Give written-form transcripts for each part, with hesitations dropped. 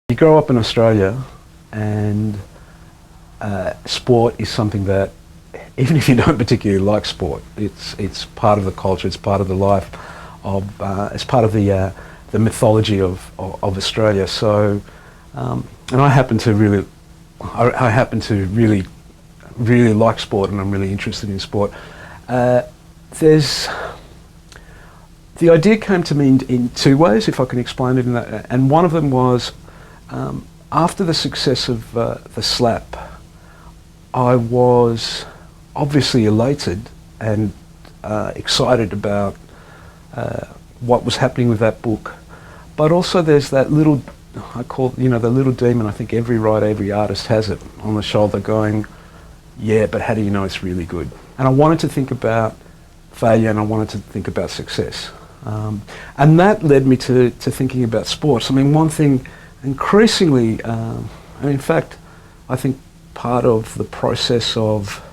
You grow up in Australia and sport is something that, even if you don't particularly like sport, it's part of the culture, it's part of the life of, it's part of the mythology of Australia. So, and I happen to really like sport, and I'm really interested in sport. The idea came to me in two ways, if I can explain it in that, and one of them was, after the success of the slap, I was obviously elated and excited about what was happening with that book. But also there's that little, I call it, the little demon, I think every writer, every artist has it on the shoulder going, yeah, but how do you know it's really good? And I wanted to think about failure, and I wanted to think about success. And that led me to thinking about sports. I mean, one thing increasingly, in fact, I think part of the process of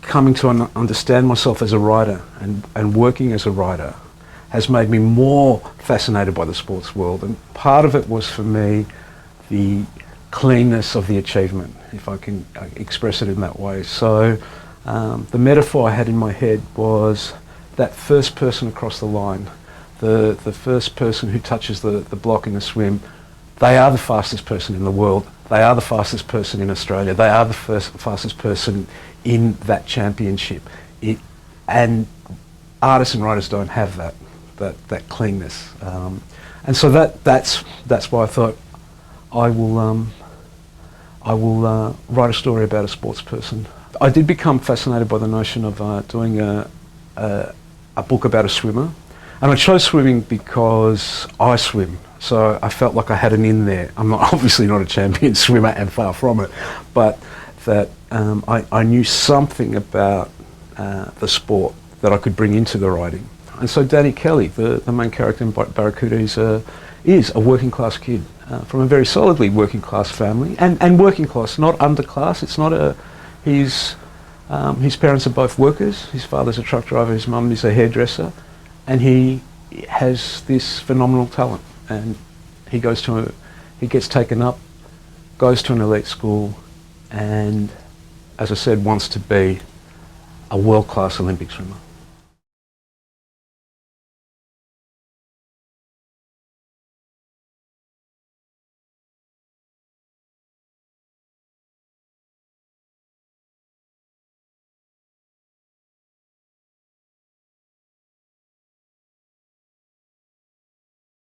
coming to understand myself as a writer and working as a writer has made me more fascinated by the sports world. And part of it was, for me, the cleanness of the achievement, if I can express it in that way. So the metaphor I had in my head was that first person across the line, the first person who touches the block in the swim. They are the fastest person in the world. They are the fastest person in Australia. They are the fastest person in that championship. And artists and writers don't have that cleanness. And so that's why I thought I will write a story about a sports person. I did become fascinated by the notion of doing a book about a swimmer. And I chose swimming because I swim, so I felt like I had an in there. I'm obviously not a champion swimmer, and far from it, but that I knew something about the sport that I could bring into the writing. And so Danny Kelly, the main character in Barracuda, is a working class kid from a very solidly working class family, and working class, not underclass. It's not his parents are both workers. His father's a truck driver, his mum is a hairdresser. And he has this phenomenal talent, and he gets taken up, goes to an elite school, and, as I said, wants to be a world-class Olympic swimmer.